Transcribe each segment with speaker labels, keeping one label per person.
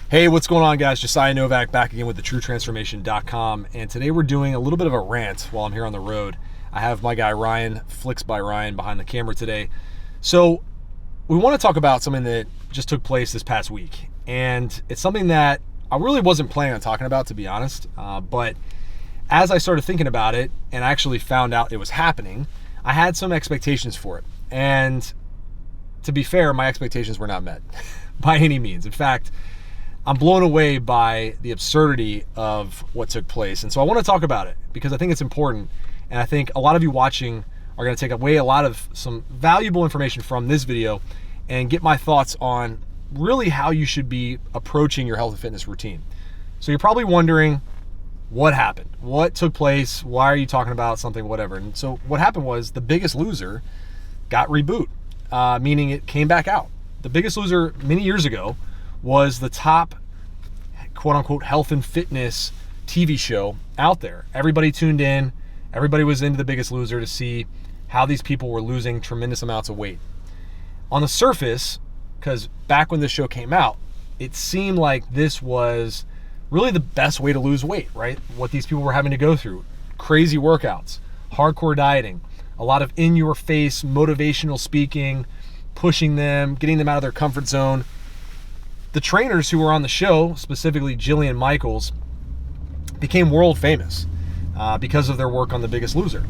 Speaker 1: Hey, what's going on, guys? Josiah Novak back again with thetruetransformation.com, and today we're doing a little bit of a rant while I'm here on the road. I have my guy Ryan, Flicks by Ryan, behind the camera today. So we want to talk about something that just took place this past week, and it's something that I really wasn't planning on talking about, to be honest, but as I started thinking about it and I actually found out it was happening, I had some expectations for it, and to be fair, my expectations were not met by any means. In fact, I'm blown away by the absurdity of what took place. And so I want to talk about it because I think it's important. And I think a lot of you watching are going to take away a lot of some valuable information from this video and get my thoughts on really how you should be approaching your health and fitness routine. So you're probably wondering what happened, what took place, why are you talking about something, whatever. And so what happened was The Biggest Loser got reboot, meaning it came back out. The Biggest Loser many years ago was the top quote unquote health and fitness TV show out there. Everybody tuned in, everybody was into The Biggest Loser to see how these people were losing tremendous amounts of weight. On the surface, because back when this show came out, it seemed like this was really the best way to lose weight, right? What these people were having to go through. Crazy workouts, hardcore dieting, a lot of in-your-face motivational speaking, pushing them, getting them out of their comfort zone. The trainers who were on the show, specifically Jillian Michaels, became world famous because of their work on The Biggest Loser.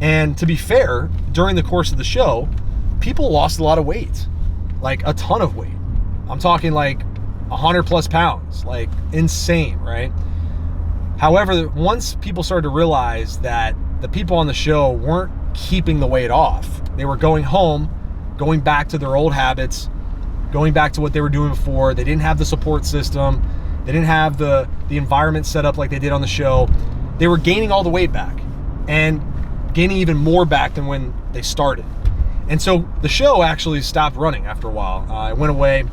Speaker 1: And to be fair, during the course of the show, people lost a lot of weight, like a ton of weight. I'm talking like 100 plus pounds, like insane, right? However, once people started to realize that the people on the show weren't keeping the weight off, they were going home, going back to their old habits, going back to what they were doing before. They didn't have the support system. They didn't have the environment set up like they did on the show. They were gaining all the weight back and gaining even more back than when they started. And so the show actually stopped running after a while. It went away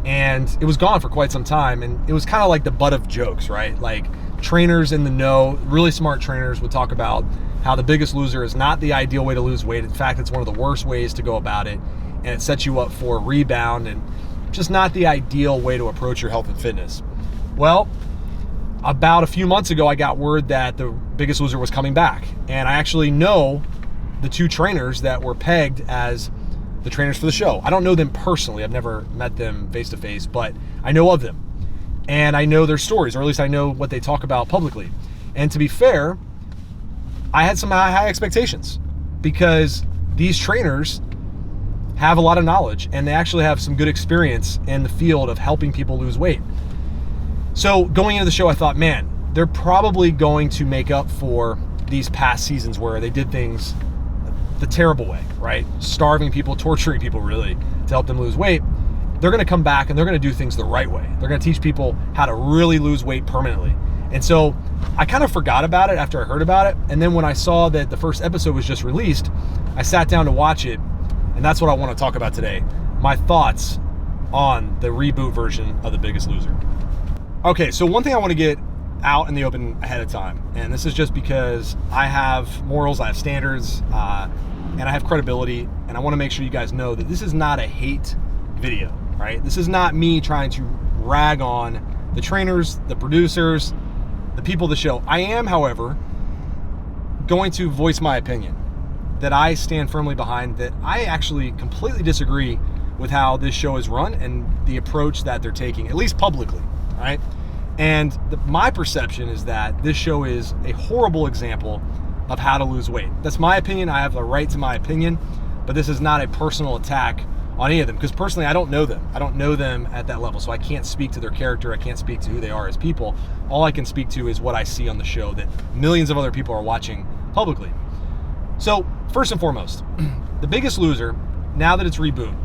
Speaker 1: and it was gone for quite some time. And it was kind of like the butt of jokes, right? Like trainers in the know, really smart trainers would talk about how The Biggest Loser is not the ideal way to lose weight. In fact, it's one of the worst ways to go about it. And it sets you up for a rebound and just not the ideal way to approach your health and fitness. Well, about a few months ago, I got word that The Biggest Loser was coming back. And I actually know the two trainers that were pegged as the trainers for the show. I don't know them personally. I've never met them face to face, but I know of them. And I know their stories, or at least I know what they talk about publicly. And to be fair, I had some high expectations because these trainers have a lot of knowledge and they actually have some good experience in the field of helping people lose weight. So going into the show, I thought, man, they're probably going to make up for these past seasons where they did things the terrible way, right? Starving people, torturing people really to help them lose weight. They're going to come back and they're going to do things the right way. They're going to teach people how to really lose weight permanently. And so I kind of forgot about it after I heard about it. And then when I saw that the first episode was just released, I sat down to watch it. And that's what I want to talk about today. My thoughts on the reboot version of The Biggest Loser. Okay, so one thing I want to get out in the open ahead of time, and this is just because I have morals, I have standards, and I have credibility, and I want to make sure you guys know that this is not a hate video, right? This is not me trying to rag on the trainers, the producers, the people of the show. I am, however, going to voice my opinion that I stand firmly behind, that I actually completely disagree with how this show is run and the approach that they're taking, at least publicly, right? And my perception is that this show is a horrible example of how to lose weight. That's my opinion. I have a right to my opinion, but this is not a personal attack on any of them, because personally, I don't know them. I don't know them at that level, so I can't speak to their character. I can't speak to who they are as people. All I can speak to is what I see on the show that millions of other people are watching publicly. So first and foremost, The Biggest Loser, now that it's reboot,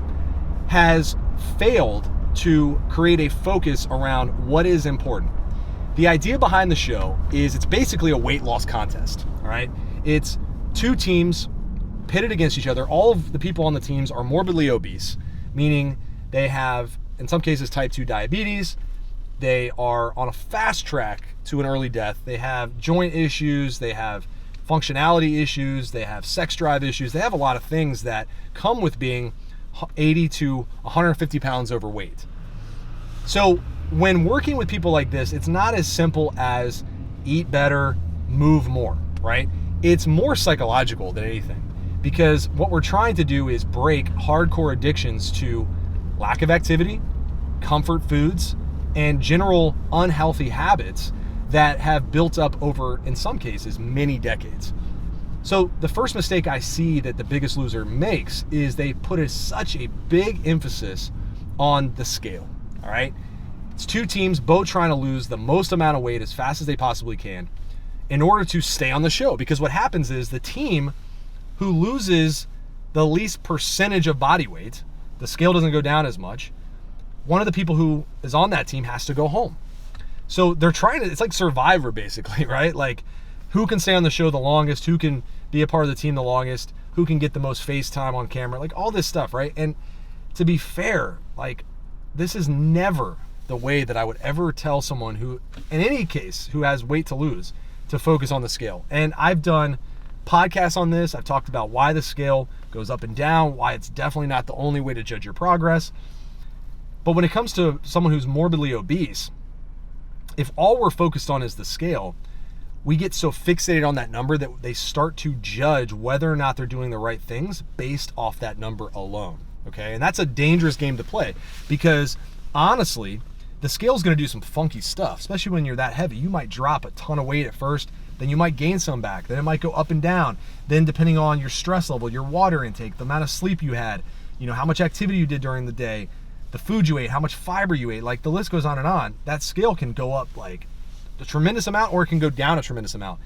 Speaker 1: has failed to create a focus around what is important. The idea behind the show is it's basically a weight loss contest, all right? It's two teams pitted against each other. All of the people on the teams are morbidly obese, meaning they have, in some cases, type 2 diabetes. They are on a fast track to an early death. They have joint issues. They have functionality issues. They have sex drive issues. They have a lot of things that come with being 80 to 150 pounds overweight. So when working with people like this, it's not as simple as eat better, move more, right? It's more psychological than anything, because what we're trying to do is break hardcore addictions to lack of activity, comfort foods, and general unhealthy habits that have built up over, in some cases, many decades. So the first mistake I see that the Biggest Loser makes is they put such a big emphasis on the scale, all right? It's two teams both trying to lose the most amount of weight as fast as they possibly can in order to stay on the show. Because what happens is the team who loses the least percentage of body weight, the scale doesn't go down as much, one of the people who is on that team has to go home. So they're trying to, it's like Survivor basically, right? Like who can stay on the show the longest, who can be a part of the team the longest, who can get the most face time on camera, like all this stuff, right? And to be fair, like this is never the way that I would ever tell someone who, in any case, who has weight to lose, to focus on the scale. And I've done podcasts on this. I've talked about why the scale goes up and down, why it's definitely not the only way to judge your progress. But when it comes to someone who's morbidly obese, if all we're focused on is the scale, we get so fixated on that number that they start to judge whether or not they're doing the right things based off that number alone, okay? And that's a dangerous game to play, because honestly, the scale's gonna do some funky stuff, especially when you're that heavy. You might drop a ton of weight at first, then you might gain some back, then it might go up and down. Then depending on your stress level, your water intake, the amount of sleep you had, how much activity you did during the day, the food you ate, how much fiber you ate, like the list goes on and on. That scale can go up like a tremendous amount, or it can go down a tremendous amount.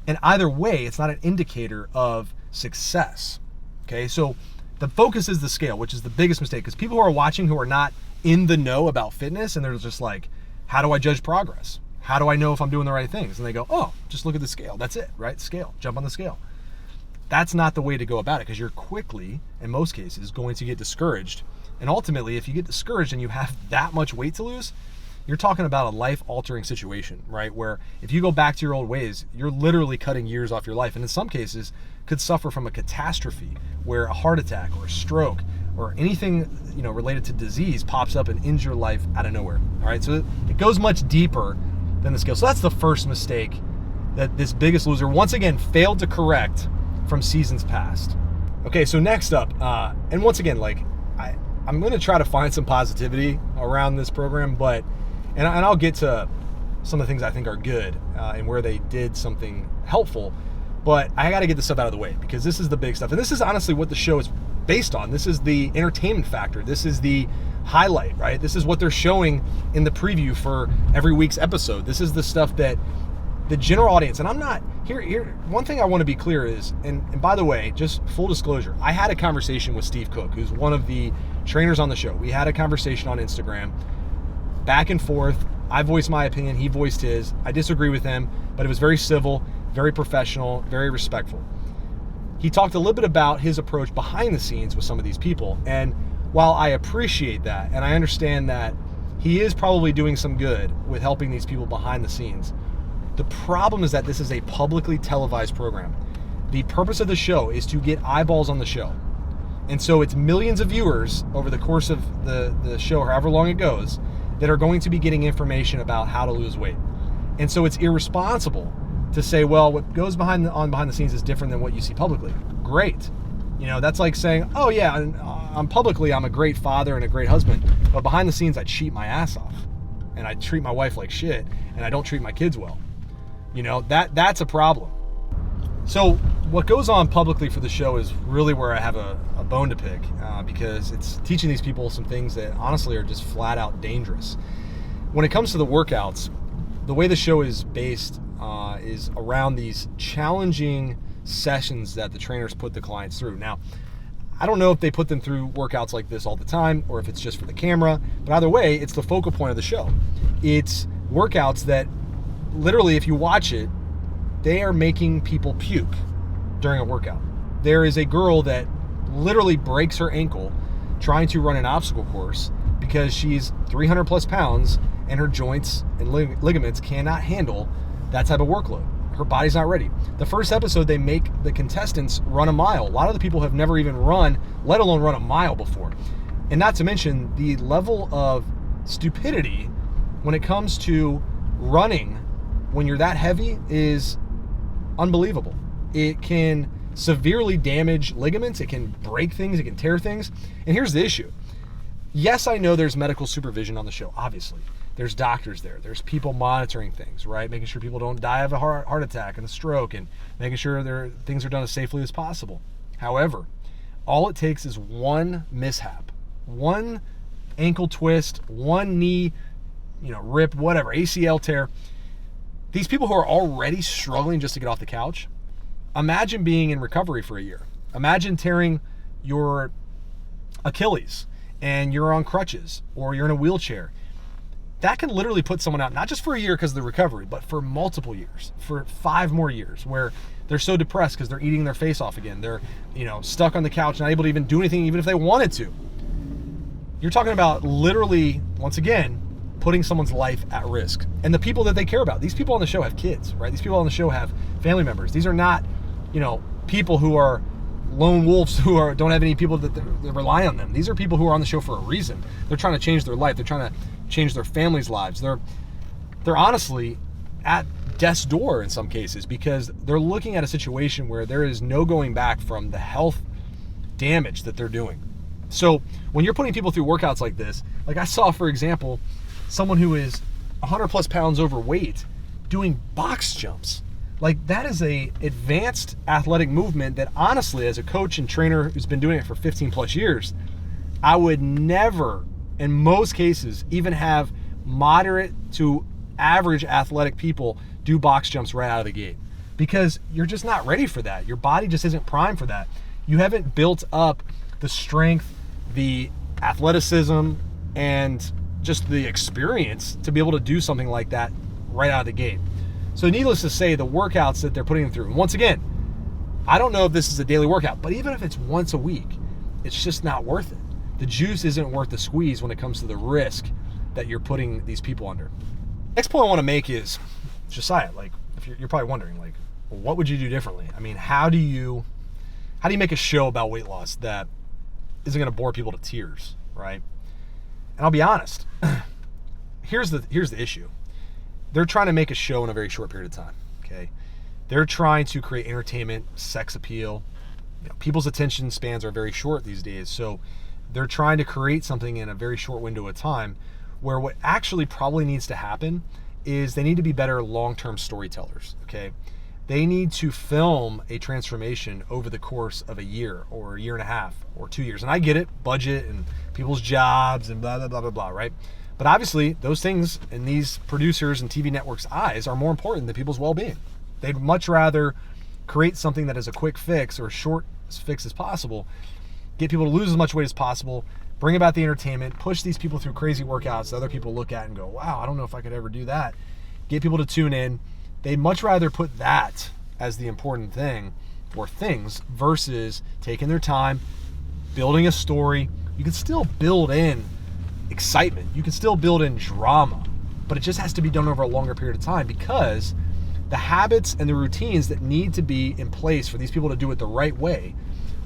Speaker 1: And either way, it's not an indicator of success, okay? So the focus is the scale, which is the biggest mistake, because people who are watching who are not in the know about fitness, and they're just like, how do I judge progress? How do I know if I'm doing the right things? And they go, oh, just look at the scale. That's it, right? Scale, jump on the scale. That's not the way to go about it, because you're quickly, in most cases, going to get discouraged. And ultimately, if you get discouraged and you have that much weight to lose, you're talking about a life-altering situation, right? Where if you go back to your old ways, you're literally cutting years off your life, and in some cases could suffer from a catastrophe where a heart attack or a stroke or anything related to disease pops up and ends your life out of nowhere. All right, so it goes much deeper than the scale. So that's the first mistake that this Biggest Loser once again failed to correct from seasons past. Okay, so next up, and once again, like I'm going to try to find some positivity around this program, but and I'll get to some of the things I think are good and where they did something helpful, but I got to get this stuff out of the way, because this is the big stuff, and this is honestly what the show is based on. This is the entertainment factor. This is the highlight, right? This is what they're showing in the preview for every week's episode. This is the stuff that the general audience, and I'm not here. One thing I want to be clear is, and by the way, just full disclosure, I had a conversation with Steve Cook, who's one of the trainers on the show. We had a conversation on Instagram, back and forth. I voiced my opinion, he voiced his. I disagree with him, but it was very civil, very professional, very respectful. He talked a little bit about his approach behind the scenes with some of these people, and while I appreciate that, and I understand that he is probably doing some good with helping these people behind the scenes, the problem is that this is a publicly televised program. The purpose of the show is to get eyeballs on the show. And so it's millions of viewers over the course of the show, however long it goes, that are going to be getting information about how to lose weight. And so it's irresponsible to say, well, what goes behind the scenes is different than what you see publicly. Great. That's like saying, oh yeah, I'm publicly, I'm a great father and a great husband, but behind the scenes, I cheat my ass off and I treat my wife like shit and I don't treat my kids well. That's a problem. So what goes on publicly for the show is really where I have a bone to pick, because it's teaching these people some things that honestly are just flat out dangerous. When it comes to the workouts, the way the show is based is around these challenging sessions that the trainers put the clients through. Now, I don't know if they put them through workouts like this all the time or if it's just for the camera, but either way, it's the focal point of the show. It's workouts that literally, if you watch it, they are making people puke during a workout. There is a girl that literally breaks her ankle trying to run an obstacle course because she's 300 plus pounds and her joints and ligaments cannot handle that type of workload. Her body's not ready. The first episode, they make the contestants run a mile. A lot of the people have never even run, let alone run a mile before. And not to mention the level of stupidity when it comes to running, when you're that heavy, is unbelievable. It can severely damage ligaments. It can break things. It can tear things. And here's the issue. Yes, I know there's medical supervision on the show, obviously. There's doctors there. There's people monitoring things, right? Making sure people don't die of a heart attack and a stroke, and making sure things are done as safely as possible. However, all it takes is one mishap, one ankle twist, one knee, rip, whatever, ACL tear. These people who are already struggling just to get off the couch, imagine being in recovery for a year. Imagine tearing your Achilles and you're on crutches or you're in a wheelchair. That can literally put someone out, not just for a year because of the recovery, but for multiple years, for 5 more years, where they're so depressed because they're eating their face off again. They're, stuck on the couch, not able to even do anything, even if they wanted to. You're talking about literally, once again, putting someone's life at risk. And the people that they care about, these people on the show have kids, right? These people on the show have family members. These are not, people who are lone wolves who don't have any people that rely on them. These are people who are on the show for a reason. They're trying to change their life. They're trying to change their families' lives. They're honestly at death's door in some cases because they're looking at a situation where there is no going back from the health damage that they're doing. So when you're putting people through workouts like this, like I saw, for example, someone who is 100 plus pounds overweight doing box jumps. Like, that is a advanced athletic movement that honestly, as a coach and trainer who's been doing it for 15 plus years, I would never, in most cases, even have moderate to average athletic people do box jumps right out of the gate, because you're just not ready for that. Your body just isn't primed for that. You haven't built up the strength, the athleticism, and just the experience to be able to do something like that right out of the gate. So needless to say, the workouts that they're putting them through, and once again, I don't know if this is a daily workout, but even if it's once a week, it's just not worth it. The juice isn't worth the squeeze when it comes to the risk that you're putting these people under. Next point I want to make is, Josiah, like, if you're probably wondering, like, well, what would you do differently? I mean, how do you make a show about weight loss that isn't going to bore people to tears, right? And I'll be honest, here's the issue. They're trying to make a show in a very short period of time, okay? They're trying to create entertainment, sex appeal. People's attention spans are very short these days, so they're trying to create something in a very short window of time, where what actually probably needs to happen is they need to be better long-term storytellers, okay? They need to film a transformation over the course of a year or a year and a half or 2 years. And I get it, budget and people's jobs and blah, blah, blah, blah, blah, right? But obviously, those things in these producers and TV networks' eyes are more important than people's well-being. They'd much rather create something that is a quick fix or as short fix as possible, get people to lose as much weight as possible, bring about the entertainment, push these people through crazy workouts that other people look at and go, wow, I don't know if I could ever do that. Get people to tune in. They'd much rather put that as the important thing or things versus taking their time, building a story. You can still build in excitement. You can still build in drama, but it just has to be done over a longer period of time, because the habits and the routines that need to be in place for these people to do it the right way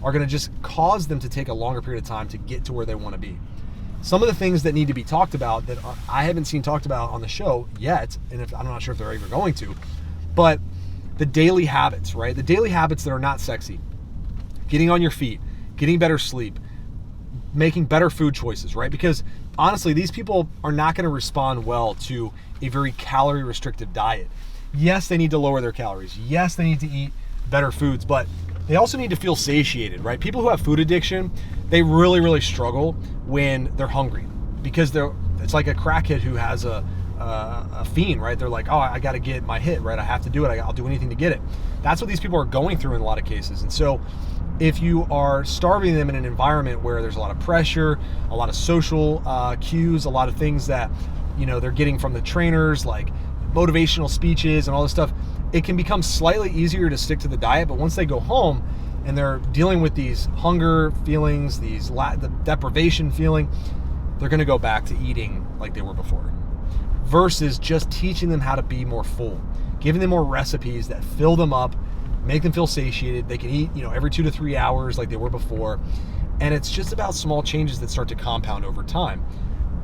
Speaker 1: are going to just cause them to take a longer period of time to get to where they want to be. Some of the things that need to be talked about that I haven't seen talked about on the show yet, and I'm not sure if they're ever going to, but the daily habits, right? The daily habits that are not sexy. Getting on your feet, getting better sleep, making better food choices, right? Because honestly, these people are not going to respond well to a very calorie restrictive diet. Yes, they need to lower their calories. Yes, they need to eat better foods, but they also need to feel satiated, right? People who have food addiction, they really, really struggle when they're hungry, because it's like a crackhead who has a fiend, right? They're like, oh, I got to get my hit, right? I have to do it. I'll do anything to get it. That's what these people are going through in a lot of cases. And so if you are starving them in an environment where there's a lot of pressure, a lot of social cues, a lot of things that, they're getting from the trainers, like motivational speeches and all this stuff, it can become slightly easier to stick to the diet. But once they go home and they're dealing with these hunger feelings, the deprivation feeling, they're going to go back to eating like they were before, versus just teaching them how to be more full, giving them more recipes that fill them up, make them feel satiated. They can eat, every 2 to 3 hours like they were before. And it's just about small changes that start to compound over time.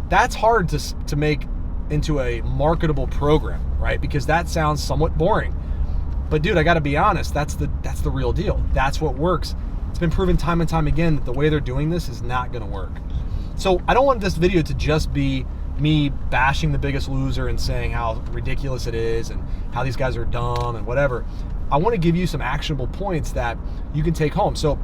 Speaker 1: That's hard to make into a marketable program, right? Because that sounds somewhat boring. But dude, I gotta be honest, that's the real deal. That's what works. It's been proven time and time again that the way they're doing this is not gonna work. So I don't want this video to just be me bashing the Biggest Loser and saying how ridiculous it is and how these guys are dumb and whatever. I want to give you some actionable points that you can take home. So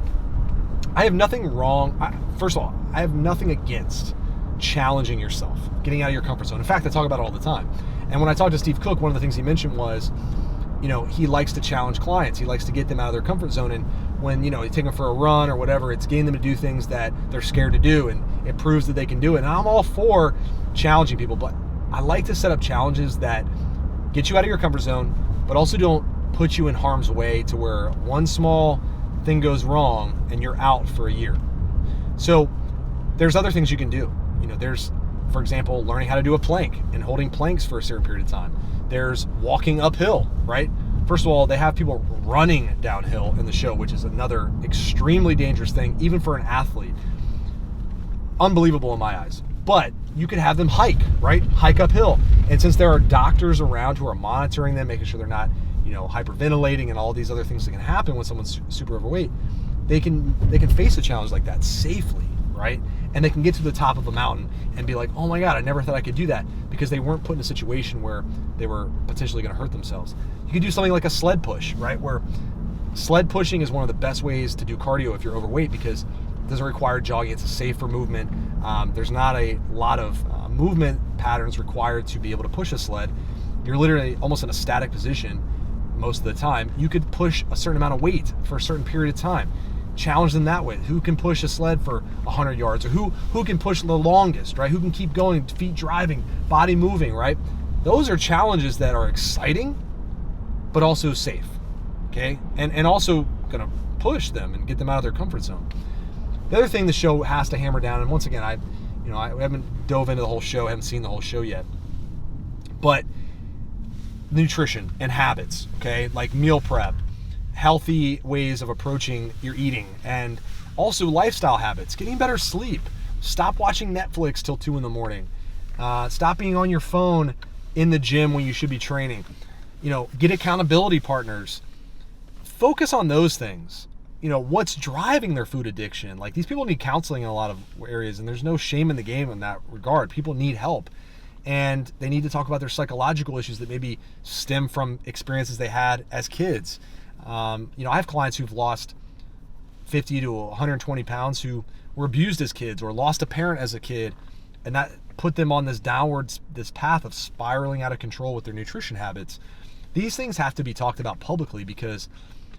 Speaker 1: I have nothing wrong. First of all, I have nothing against challenging yourself, getting out of your comfort zone. In fact, I talk about it all the time. And when I talked to Steve Cook, one of the things he mentioned was, he likes to challenge clients. He likes to get them out of their comfort zone. And when, you take them for a run or whatever, it's getting them to do things that they're scared to do. And it proves that they can do it. And I'm all for challenging people, but I like to set up challenges that get you out of your comfort zone, but also don't put you in harm's way to where one small thing goes wrong and you're out for a year. So there's other things you can do. There's, for example, learning how to do a plank and holding planks for a certain period of time. There's walking uphill, right? First of all, they have people running downhill in the show, which is another extremely dangerous thing, even for an athlete. Unbelievable in my eyes. But you could have them hike, right? Hike uphill. And since there are doctors around who are monitoring them, making sure they're not, hyperventilating and all these other things that can happen when someone's super overweight, they can face a challenge like that safely, right? And they can get to the top of a mountain and be like, oh my God, I never thought I could do that, because they weren't put in a situation where they were potentially going to hurt themselves. You could do something like a sled push, right? Where sled pushing is one of the best ways to do cardio if you're overweight, because it doesn't require jogging. It's a safer movement. There's not a lot of movement patterns required to be able to push a sled. You're literally almost in a static position most of the time. You could push a certain amount of weight for a certain period of time. Challenge them that way. Who can push a sled for 100 yards, or who can push the longest, right? Who can keep going, feet driving, body moving, right? Those are challenges that are exciting, but also safe, okay? And also gonna push them and get them out of their comfort zone. The other thing the show has to hammer down, and once again, I haven't dove into the whole show, I haven't seen the whole show yet, but nutrition and habits, okay? Like meal prep, healthy ways of approaching your eating, and also lifestyle habits, getting better sleep. Stop watching Netflix till 2 a.m. Stop being on your phone in the gym when you should be training. Get accountability partners. Focus on those things. What's driving their food addiction. Like, these people need counseling in a lot of areas, and there's no shame in the game in that regard. People need help, and they need to talk about their psychological issues that maybe stem from experiences they had as kids. I have clients who've lost 50 to 120 pounds who were abused as kids or lost a parent as a kid, and that put them on this path of spiraling out of control with their nutrition habits. These things have to be talked about publicly, because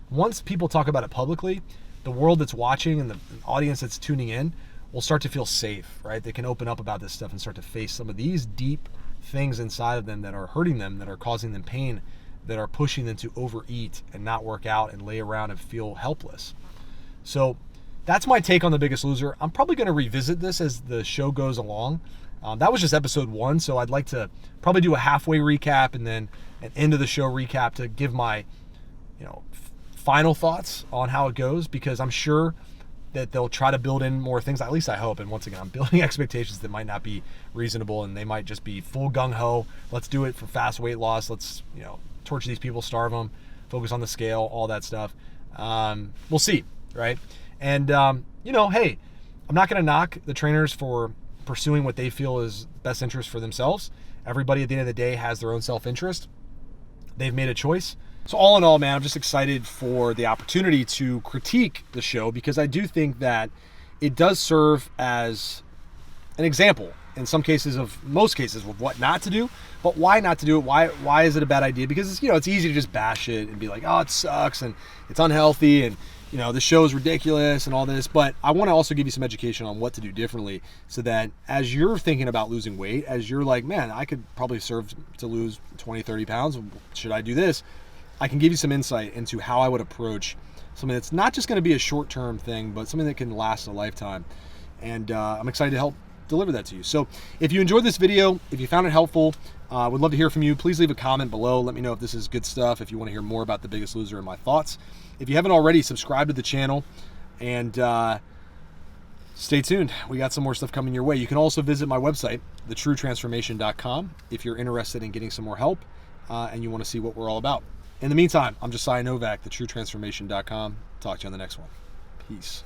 Speaker 1: once people talk about it publicly, the world that's watching and the audience that's tuning in will start to feel safe, right? They can open up about this stuff and start to face some of these deep things inside of them that are hurting them, that are causing them pain, that are pushing them to overeat and not work out and lay around and feel helpless. So that's my take on The Biggest Loser. I'm probably going to revisit this as the show goes along. That was just episode 1, so I'd like to probably do a halfway recap and then an end of the show recap to give my final thoughts on how it goes, because I'm sure that they'll try to build in more things. At least I hope. And once again, I'm building expectations that might not be reasonable, and they might just be full gung-ho. Let's do it for fast weight loss. Let's torture these people, starve them, focus on the scale, all that stuff. We'll see, right? And hey, I'm not going to knock the trainers for pursuing what they feel is best interest for themselves. Everybody at the end of the day has their own self-interest. They've made a choice. So all in all, man, I'm just excited for the opportunity to critique the show, because I do think that it does serve as an example in most cases of what not to do. But why not to do it? Why is it a bad idea? Because it's easy to just bash it and be like, oh, it sucks and it's unhealthy and the show is ridiculous and all this. But I want to also give you some education on what to do differently, so that as you're thinking about losing weight, as you're like, man, I could probably serve to lose 20, 30 pounds. Should I do this? I can give you some insight into how I would approach something that's not just going to be a short-term thing, but something that can last a lifetime. And I'm excited to help deliver that to you. So if you enjoyed this video, if you found it helpful, I would love to hear from you. Please leave a comment below. Let me know if this is good stuff, if you want to hear more about The Biggest Loser and my thoughts. If you haven't already, subscribe to the channel. And Stay tuned. We got some more stuff coming your way. You can also visit my website, thetruetransformation.com, if you're interested in getting some more help and you want to see what we're all about. In the meantime, I'm Josiah Novak, thetruetransformation.com. Talk to you on the next one. Peace.